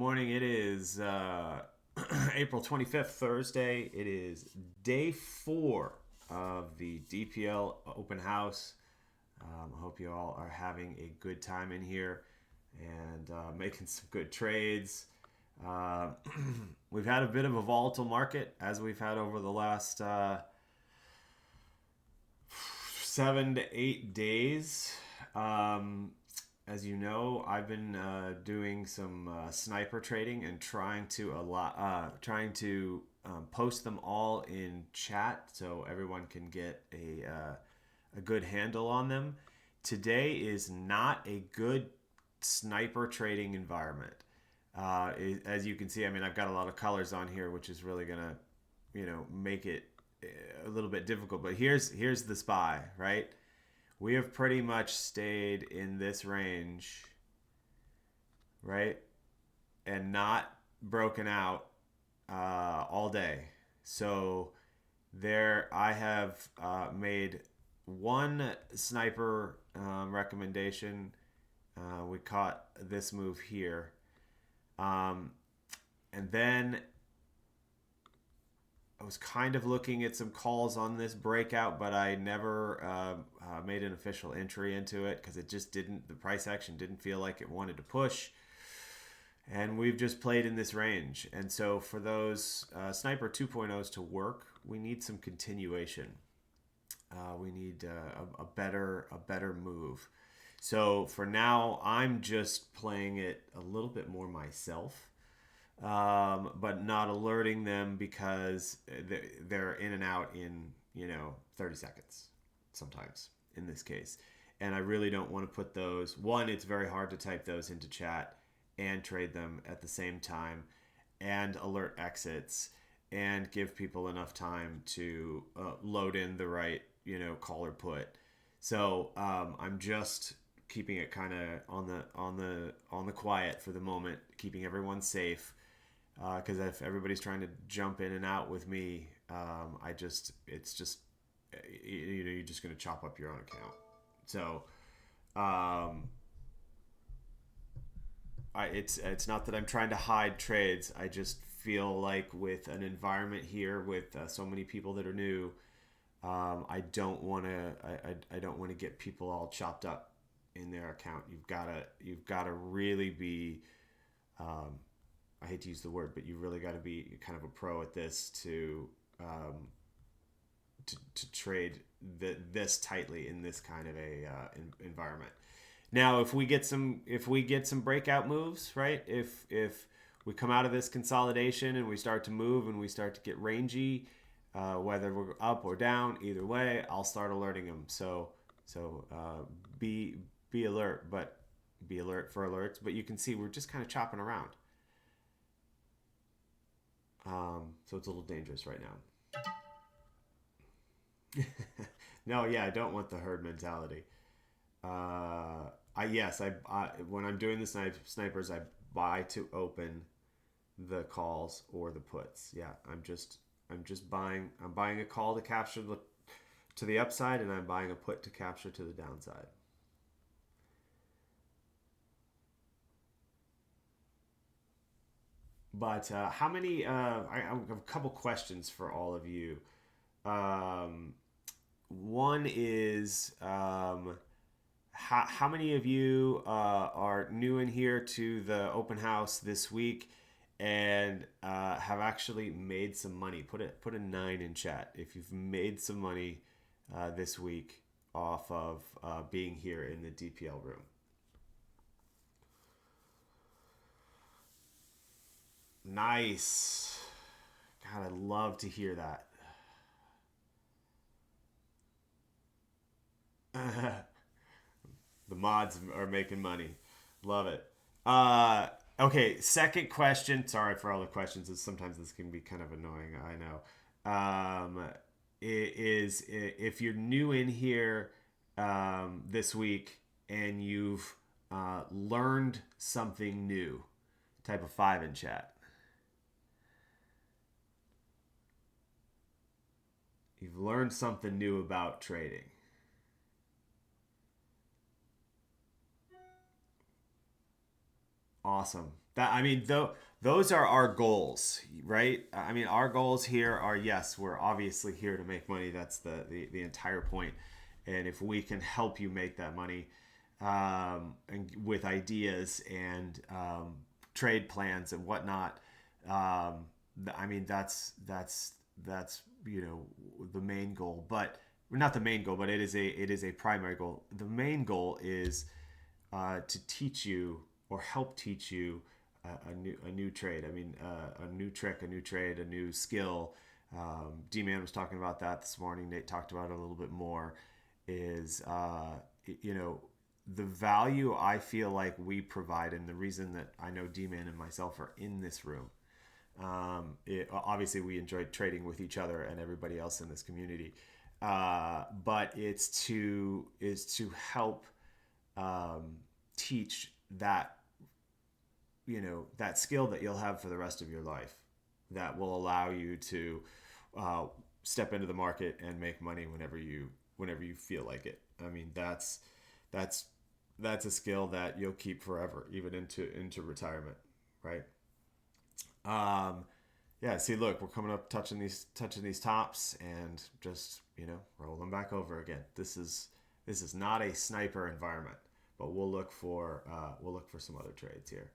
morning. It is April 25th, Thursday. It is day four of the DPL open house. I hope you all are having a good time in here and making some good trades. Uh, we've had a bit of a volatile market as we've had over the last 7 to 8 days. Um, as you know, I've been doing some sniper trading and trying to post them all in chat so everyone can get a good handle on them. Today is not a good sniper trading environment. As you can see, I mean, I've got a lot of colors on here, which is really gonna, make it a little bit difficult. But here's the spy, right? We have pretty much stayed in this range, right? And not broken out all day. So there, I have made one sniper recommendation. We caught this move here. Um, and then I was kind of looking at some calls on this breakout, but I never made an official entry into it because it just didn't, the price action didn't feel like it wanted to push. And we've just played in this range. And so for those Sniper 2.0s to work, we need some continuation. We need a better move. So for now, I'm just playing it a little bit more myself. But not alerting them because they're in and out in 30 seconds sometimes in this case, and I really don't want to put those. One, it's very hard to type those into chat and trade them at the same time and alert exits and give people enough time to load in the right call or put. So I'm just keeping it kind of on the quiet for the moment, keeping everyone safe. Because if everybody's trying to jump in and out with me, it's just you're just going to chop up your own account. So, it's not that I'm trying to hide trades. I just feel like with an environment here with so many people that are new, I don't want to I don't want to get people all chopped up in their account. You've gotta really be. I hate to use the word, but you really got to be kind of a pro at this to trade this tightly in this kind of a environment. Now, if we get some breakout moves, right? If we come out of this consolidation and we start to move and we start to get rangy, whether we're up or down, either way, I'll start alerting them. Be alert, but be alert for alerts. But you can see we're just kind of chopping around. So it's a little dangerous right now. No, yeah, I don't want the herd mentality. I when I'm doing the snipers, I buy to open the calls or the puts. Yeah, I'm just buying. I'm buying a call to capture to the upside, and I'm buying a put to capture to the downside. But how many? I have a couple questions for all of you. Um, One is how many of you are new in here to the open house this week and have actually made some money? Put a 9 in chat if you've made some money this week off of being here in the DPL room. Nice. God, I love to hear that. The mods are making money. Love it. Okay, second question. Sorry for all the questions. Sometimes this can be kind of annoying. I know. Is if you're new in here this week and you've learned something new, type of 5 in chat. You've learned something new about trading. Awesome. That I mean, though, those are our goals, right? I mean, our goals here are, yes, we're obviously here to make money. That's the entire point. And if we can help you make that money, and with ideas and trade plans and whatnot, I mean, that's the main goal. But not the main goal, but it is a primary goal. The main goal is to teach you or help teach you a new trade. I mean, a new trick, a new trade, a new skill. D-Man was talking about that this morning. Nate talked about it a little bit more. Is you know the value I feel like we provide, and the reason that I know D-Man and myself are in this room. Obviously, we enjoyed trading with each other and everybody else in this community, but it's to help teach that skill that you'll have for the rest of your life, that will allow you to uh, step into the market and make money whenever you feel like it. I mean, that's that's a skill that you'll keep forever, even into retirement, right? Um, yeah. See, look, we're coming up touching these tops, and just roll them back over again. This is not a sniper environment, but we'll look for some other trades here.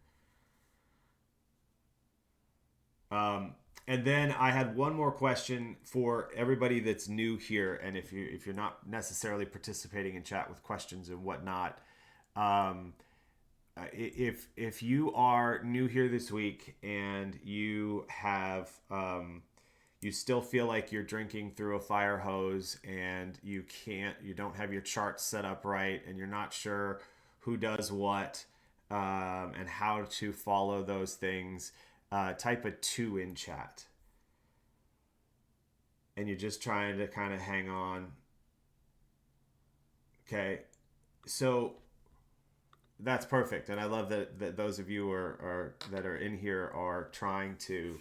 And then I had one more question for everybody that's new here, and if you're not necessarily participating in chat with questions and whatnot, um, if you are new here this week and you still feel like you're drinking through a fire hose, and you don't have your chart set up right, and you're not sure who does what, and how to follow those things, type a 2 in chat, and you're just trying to kind of hang on. Okay, so that's perfect, and I love that those of you that are in here are trying to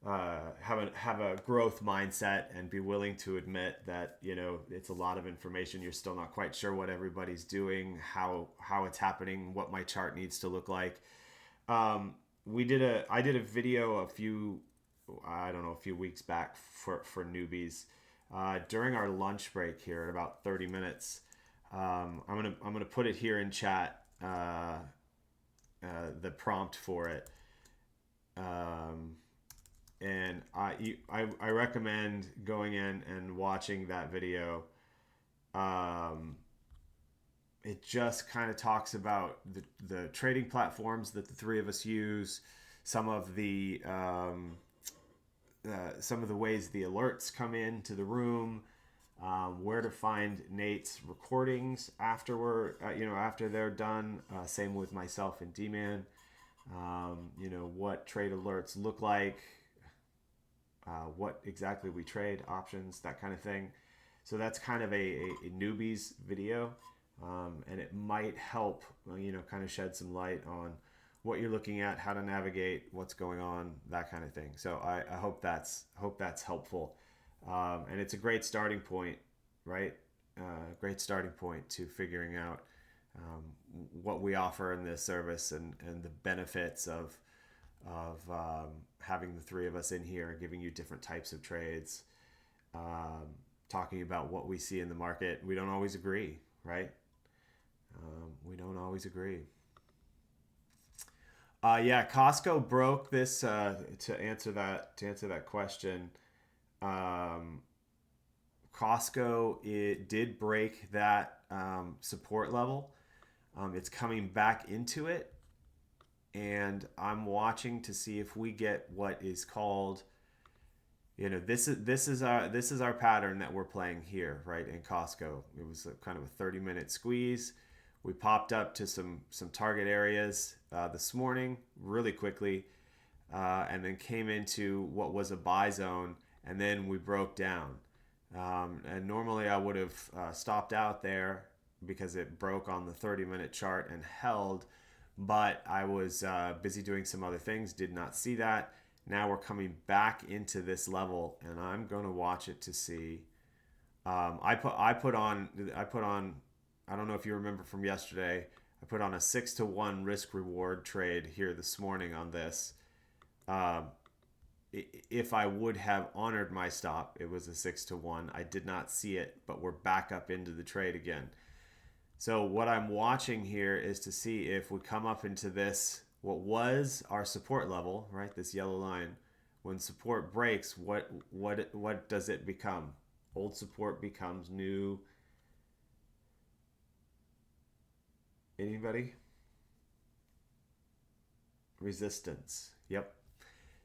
have a growth mindset and be willing to admit that it's a lot of information. You're still not quite sure what everybody's doing, how it's happening, what my chart needs to look like. I did a video a few weeks back for newbies, during our lunch break here at about 30 minutes. I'm gonna put it here in chat, the prompt for it. Um, and I recommend going in and watching that video. Um, it just kind of talks about the trading platforms that the three of us use, some of the ways the alerts come into the room, where to find Nate's recordings after they're done. Same with myself and D-Man. What trade alerts look like, what exactly we trade, options, that kind of thing. So that's kind of a newbie's video, and it might help, kind of shed some light on what you're looking at, how to navigate what's going on, that kind of thing. So I hope that's helpful, and it's a great starting point, right? Great starting point to figuring out um, what we offer in this service, and the benefits of having the three of us in here, giving you different types of trades, talking about what we see in the market. We don't always agree, right? We don't always agree. Yeah, Costco broke this, to answer that question. Um, Costco, it did break that support level. It's coming back into it, and I'm watching to see if we get what is called, this is our pattern that we're playing here, right, in Costco. It was kind of a 30-minute squeeze. We popped up to some target areas this morning really quickly, and then came into what was a buy zone, and then we broke down. And normally I would have stopped out there because it broke on the 30-minute chart and held, but I was busy doing some other things, did not see that. Now we're coming back into this level, and I'm going to watch it to see. I put on. I don't know if you remember from yesterday. I put on a 6-to-1 risk reward trade here this morning on this. Um, if I would have honored my stop, it was a 6-to-1. I did not see it, but we're back up into the trade again. So what I'm watching here is to see if we come up into this, what was our support level, right? This yellow line. When support breaks, what does it become? Old support becomes new. Anybody? Resistance. Yep.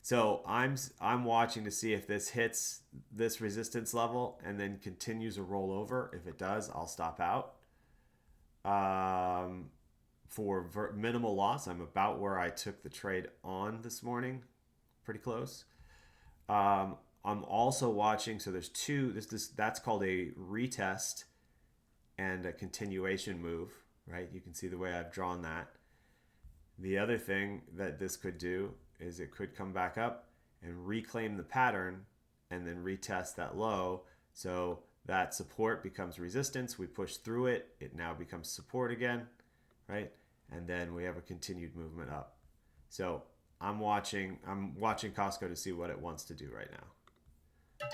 So I'm watching to see if this hits this resistance level and then continues a rollover. If it does, I'll stop out. For minimal loss, I'm about where I took the trade on this morning, pretty close. I'm also watching. So there's two. That's called a retest and a continuation move, right? You can see the way I've drawn that. The other thing that this could do is it could come back up and reclaim the pattern and then retest that low. So that support becomes resistance. We push through it. It now becomes support again, right? And then we have a continued movement up. So I'm watching Costco to see what it wants to do right now.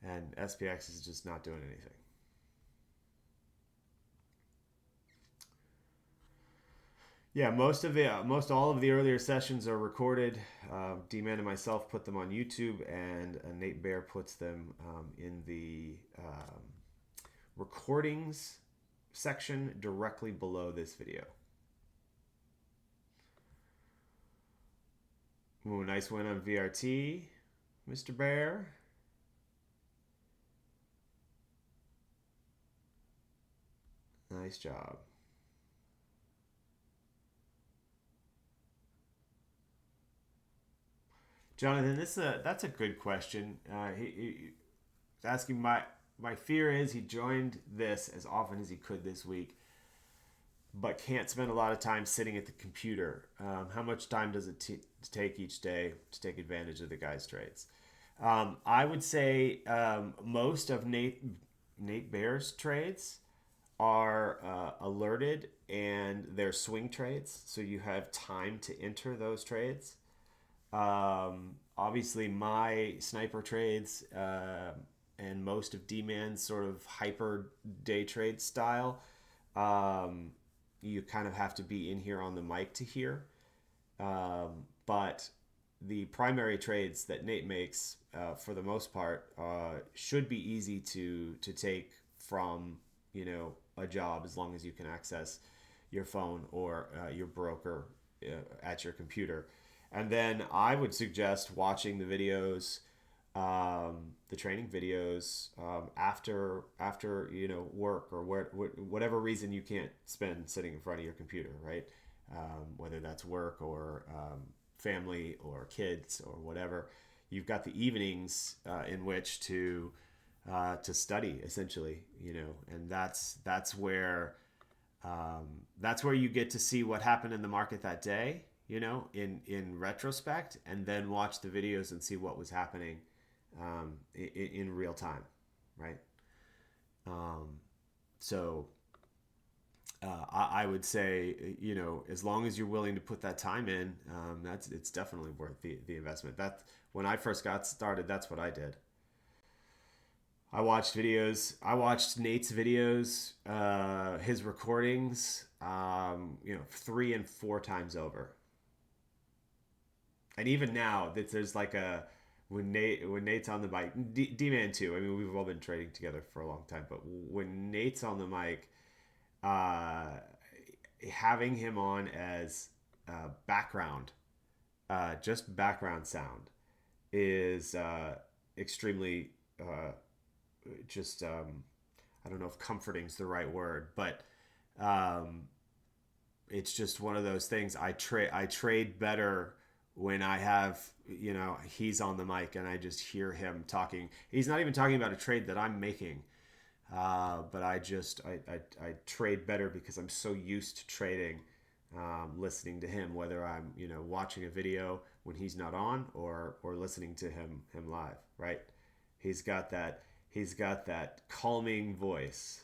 And SPX is just not doing anything. Yeah, most all of the earlier sessions are recorded. D-Man and myself put them on YouTube, and Nate Bear puts them in the recordings section directly below this video. Ooh, nice win on VRT, Mr. Bear. Nice job. Jonathan, that's a good question. He's asking my fear is he joined this as often as he could this week, but can't spend a lot of time sitting at the computer. How much time does it take each day to take advantage of the guys' trades? I would say most of Nate Bear's trades are alerted and they're swing trades, so you have time to enter those trades. Obviously, my sniper trades and most of D-Man's sort of hyper day trade style, you kind of have to be in here on the mic to hear. But the primary trades that Nate makes, for the most part, should be easy to take from a job, as long as you can access your phone or your broker at your computer. And then I would suggest watching the videos, the training videos, after work, or whatever reason you can't spend sitting in front of your computer, right? Whether that's work or family or kids or whatever, you've got the evenings in which to study, essentially, and that's where you get to see what happened in the market that day, in retrospect, and then watch the videos and see what was happening in real time, right? So I would say, as long as you're willing to put that time in, it's definitely worth the investment. That when I first got started, that's what I did. I watched videos. I watched Nate's videos, his recordings, 3 and 4 times over. And even now, that there's like when Nate's on the mic, D-Man too. I mean, we've all been trading together for a long time, but when Nate's on the mic, having him on as background, just background sound, is extremely I don't know if comforting is the right word, but it's just one of those things. I trade better when I have, he's on the mic and I just hear him talking. He's not even talking about a trade that I'm making, but I trade better because I'm so used to trading, listening to him, whether I'm watching a video when he's not on, or listening to him live, right? He's got that calming voice.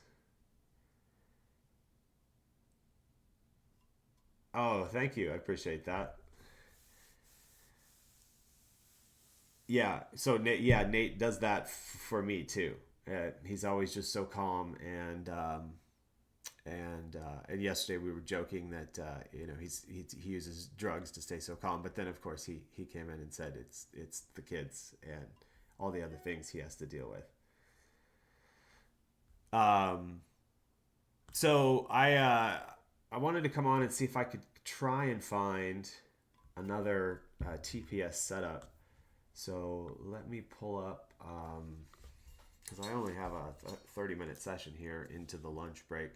Oh, thank you. I appreciate that. Yeah. So Nate, yeah, Nate does that for me too. He's always just so calm, and yesterday we were joking that he uses drugs to stay so calm. But then of course he came in and said it's the kids and all the other things he has to deal with. Um, so I wanted to come on and see if I could try and find another TPS setup. So let me pull up because I only have a 30-minute session here into the lunch break.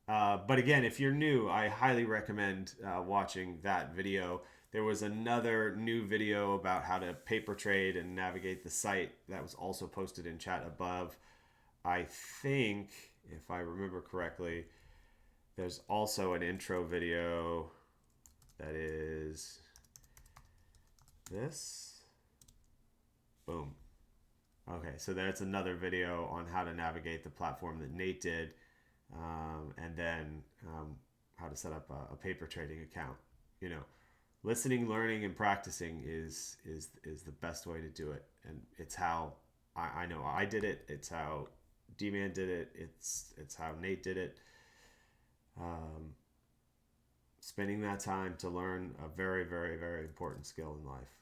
But again, if you're new, I highly recommend watching that video. There was another new video about how to paper trade and navigate the site that was also posted in chat above. I think, if I remember correctly, there's also an intro video that is this. Boom. Okay, so that's another video on how to navigate the platform that Nate did, and then how to set up a paper trading account. You know, listening, learning, and practicing is the best way to do it, and it's how I know I did it. It's how D-Man did it. It's how Nate did it. Um, Spending that time to learn a very, very, very important skill in life.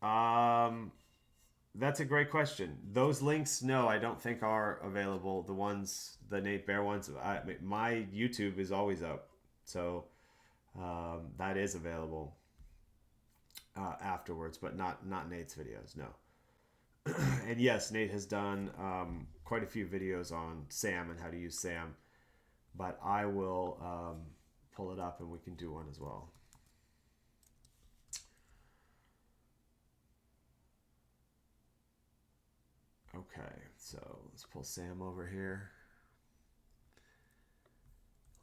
Um, that's a great question. Those links, no, I don't think are available. The ones, the Nate Bear ones, my YouTube is always up, so that is available afterwards, but not Nate's videos. No. And yes, Nate has done quite a few videos on SAM and how to use SAM, but I will pull it up and we can do one as well. Okay, so let's pull Sam over here.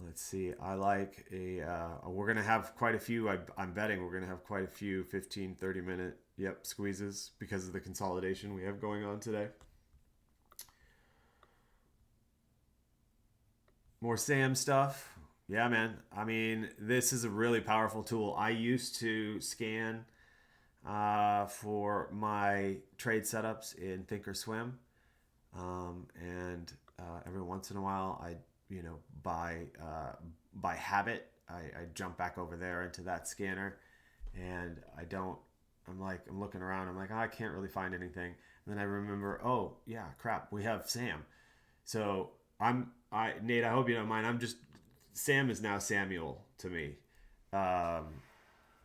Let's see. I like we're going to have quite a few. I'm betting we're going to have quite a few 15, 30-minute, squeezes because of the consolidation we have going on today. More SAM stuff. Yeah, man. I mean, this is a really powerful tool. I used to scan for my trade setups in Thinkorswim. And every once in a while, by habit, I jump back over there into that scanner, and I'm looking around. I'm like, oh, I can't really find anything. And then I remember, oh yeah, crap, we have Sam. So Nate, I hope you don't mind. Sam is now Samuel to me. Um,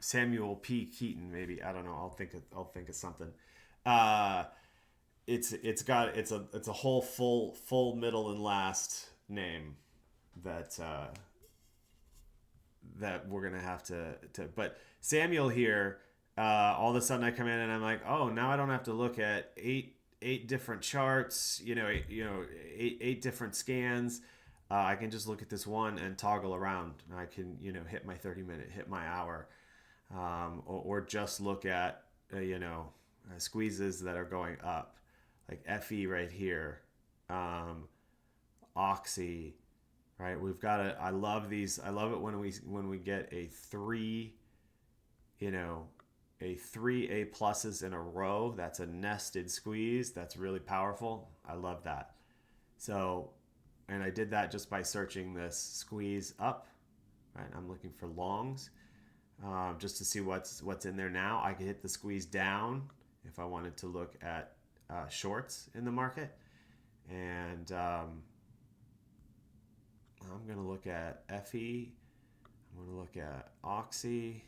Samuel P. Keaton, maybe. I don't know. I'll think of something. Uh, it's a whole full middle and last name that that we're gonna have to. But Samuel here, all of a sudden I come in and I'm like, oh, now I don't have to look at eight different charts. Eight different scans. I can just look at this one and toggle around. I can hit my 30-minute, hit my hour, or just look at squeezes that are going up, like FE right here, Oxy, right? We've got I love these. I love it when we get a three, a three A pluses in a row. That's a nested squeeze. That's really powerful. I love that. So, and I did that just by searching this squeeze up. Right, I'm looking for longs, just to see what's in there now. I can hit the squeeze down if I wanted to look at shorts in the market, and I'm going to look at FE. I'm going to look at Oxy.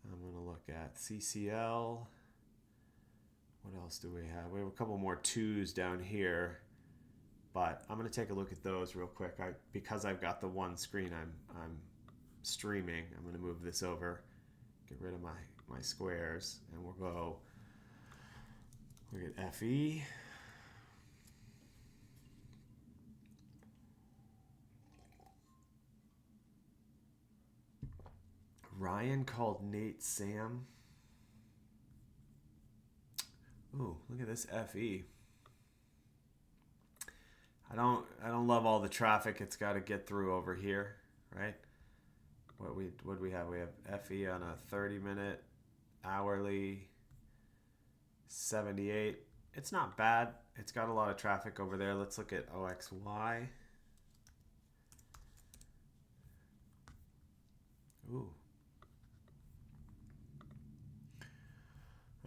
I'm going to look at CCL. What else do we have? We have a couple more twos down here, but I'm going to take a look at those real quick. Because I've got the one screen I'm streaming, I'm going to move this over, get rid of my squares, and we'll go look at FE. Ryan called Nate Sam. Ooh, look at this FE. I don't love all the traffic it's got to get through over here, right? What do we have? We have FE on a 30-minute hourly 78. It's not bad. It's got a lot of traffic over there. Let's look at OXY. Ooh.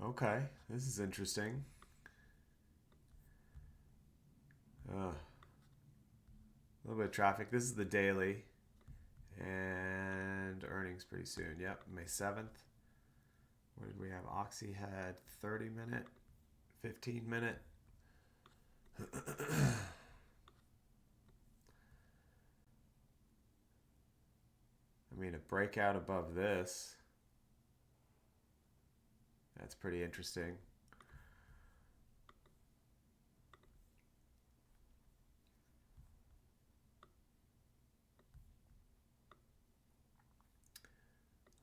Okay, this is interesting. A little bit of traffic. This is the daily. And earnings pretty soon. Yep, May 7th. What did we have? Oxy had 30-minute, 15-minute. I mean, a breakout above this. That's pretty interesting.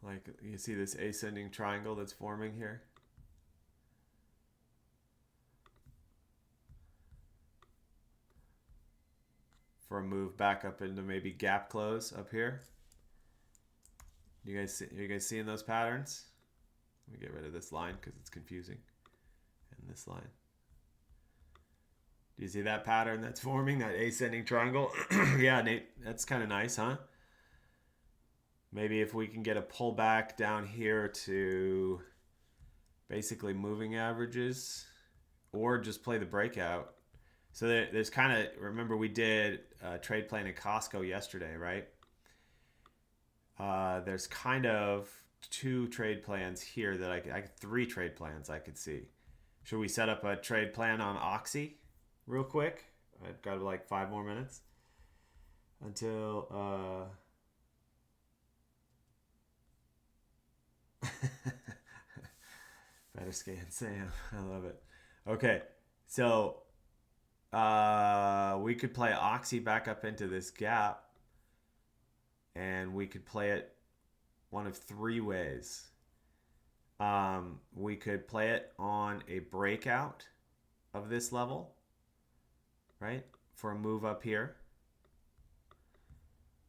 Like, you see this ascending triangle that's forming here? For a move back up into maybe gap close up here. You guys seeing those patterns? Let me get rid of this line because it's confusing. And this line. Do you see that pattern that's forming, that ascending triangle? Yeah, Nate, that's kind of nice, huh? Maybe if we can get a pullback down here to basically moving averages, or just play the breakout. So there's kind of, remember we did a trade plan in Costco yesterday, right? There's kind of two trade plans here that I three trade plans I could see. Should we set up a trade plan on Oxy real quick? I've got like 5 more minutes until better scan Sam. I love it. Okay, so we could play Oxy back up into this gap, and we could play it one of 3 ways. We could play it on a breakout of this level, right, for a move up here.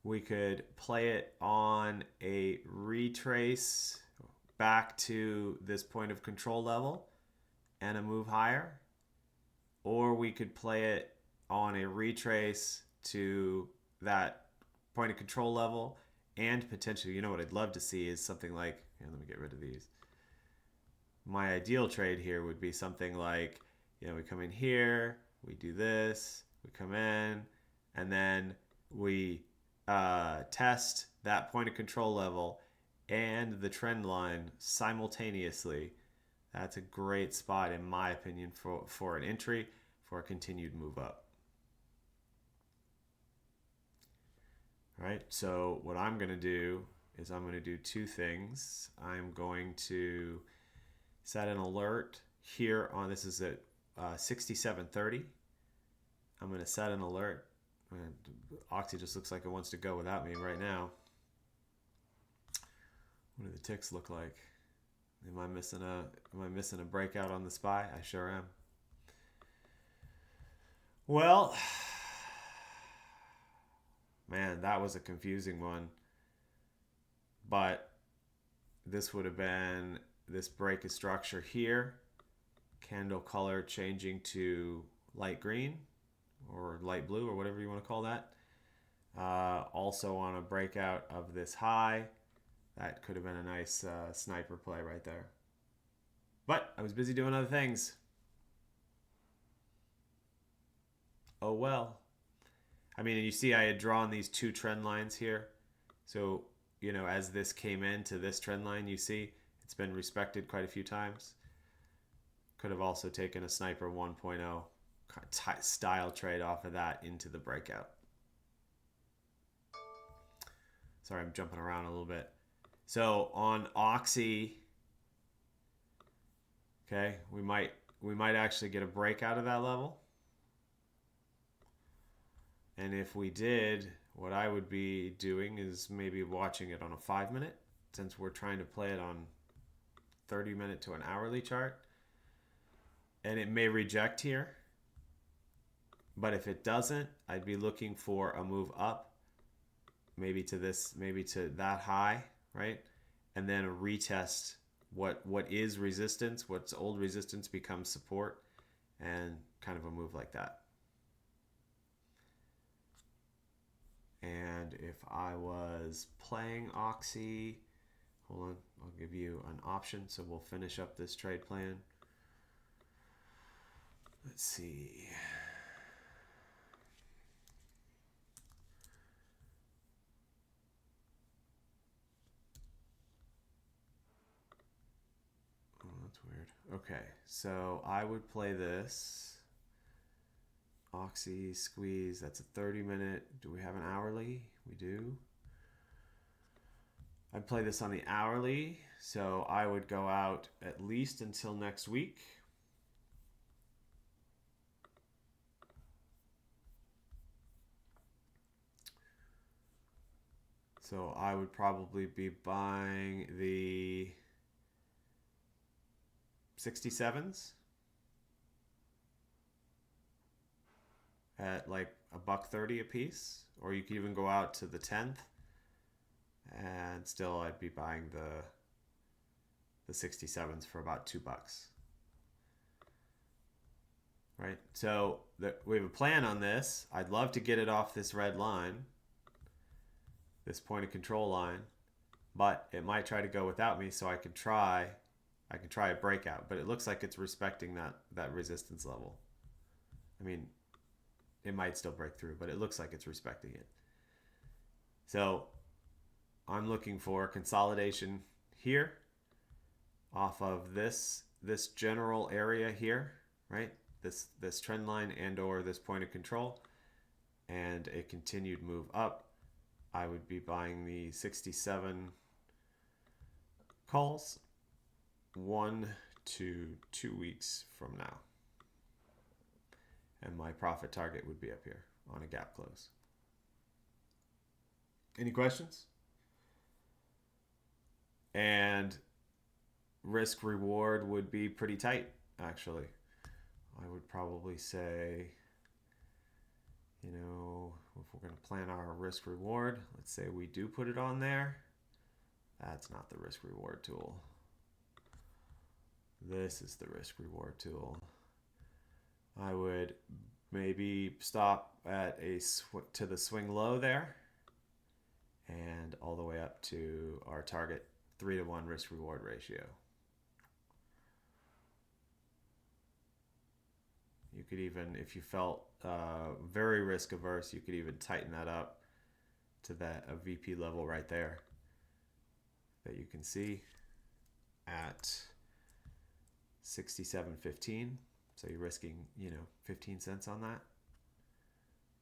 We could play it on a retrace back to this point of control level and a move higher. Or we could play it on a retrace to that point of control level and potentially, you know what I'd love to see is something like, here, let me get rid of these. My ideal trade here would be something like, we come in here, we do this, we come in, and then we test that point of control level and the trend line simultaneously. That's a great spot, in my opinion, for an entry, for a continued move up. All right, so what I'm going to do is I'm going to do 2 things. I'm going to set an alert here on, this is at 67.30. I'm going to set an alert. Oxy just looks like it wants to go without me right now. What do the ticks look like? Am I missing a breakout on the SPY? I sure am. Well, man, that was a confusing one. But this would have been this break of structure here. Candle color changing to light green or light blue or whatever you want to call that. Also on a breakout of this high. That could have been a nice sniper play right there. But I was busy doing other things. Oh well. I mean, you see I had drawn these 2 trend lines here. So, as this came into this trend line, you see it's been respected quite a few times. Could have also taken a sniper 1.0 style trade off of that into the breakout. Sorry, I'm jumping around a little bit. So on Oxy, okay, we might actually get a break out of that level. And if we did, what I would be doing is maybe watching it on a 5-minute, since we're trying to play it on 30-minute to an hourly chart. And it may reject here. But if it doesn't, I'd be looking for a move up, maybe to this, maybe to that high, right? And then a retest. What is resistance? What's old resistance becomes support, and kind of a move like that. And if I was playing Oxy, hold on, I'll give you an option. So we'll finish up this trade plan. Let's see. Oh, that's weird. Okay, so I would play this. Oxy squeeze, that's a 30-minute. Do we have an hourly? We do. I'd play this on the hourly, so I would go out at least until next week. So I would probably be buying the 67s at like $1.30 a piece, or you could even go out to the 10th, and still I'd be buying the 67s for about $2. Right? So we have a plan on this. I'd love to get it off this red line, this point of control line, but it might try to go without me, so I could try a breakout, but it looks like it's respecting that resistance level. I mean, it might still break through, but it looks like it's respecting it. So I'm looking for consolidation here off of this general area here, right? This trend line and or this point of control, and a continued move up. I would be buying the 67 calls 1 to 2 weeks from now. And my profit target would be up here on a gap close. Any questions? And risk reward would be pretty tight, actually. I would probably say, if we're going to plan our risk reward, let's say we do put it on there. That's not the risk reward tool. This is the risk reward tool. I would maybe stop at to the swing low there, and all the way up to our target 3-to-1 risk reward ratio. You could even, if you felt very risk averse, you could even tighten that up to a VP level right there that you can see at 67.15. So you're risking, 15 cents on that.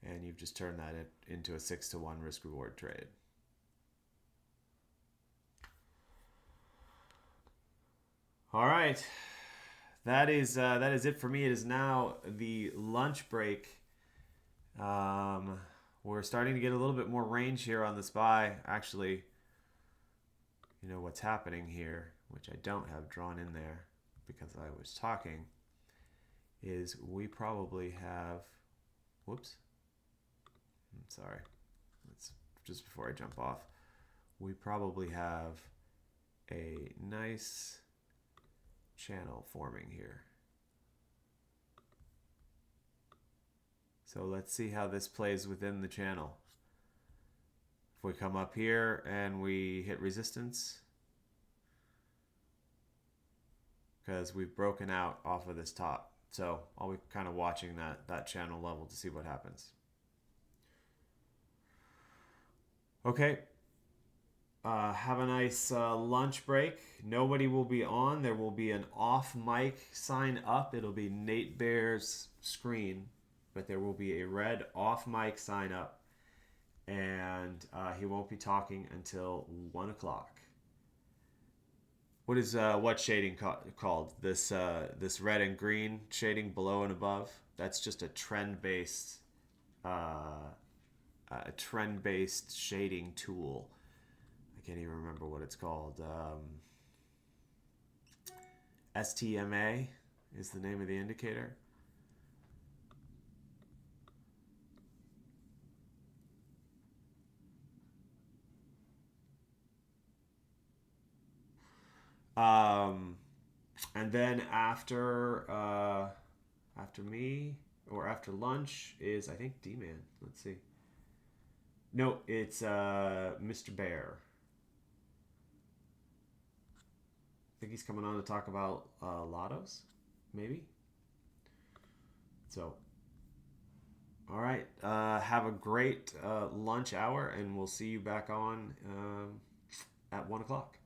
And you've just turned that into a 6-to-1 risk reward trade. All right. That is it for me. It is now the lunch break. We're starting to get a little bit more range here on the SPY. Actually, what's happening here, which I don't have drawn in there because I was talking, is we probably have, whoops, I'm sorry, that's just before I jump off, we probably have a nice channel forming here. So let's see how this plays within the channel. If we come up here and we hit resistance, because we've broken out off of this top. So I'll be kind of watching that channel level to see what happens. Okay. Have a nice lunch break. Nobody will be on. There will be an off mic sign up. It'll be Nate Bear's screen, but there will be a red off mic sign up, and he won't be talking until 1 o'clock. What is what shading called? This red and green shading below and above. That's just a trend-based shading tool. I can't even remember what it's called. STMA is the name of the indicator. Um, and then after me or after lunch is I think D-Man. Let's see. No, it's Mr. Bear. I think he's coming on to talk about lottos, maybe. So, all right. Have a great lunch hour, and we'll see you back on at 1 o'clock.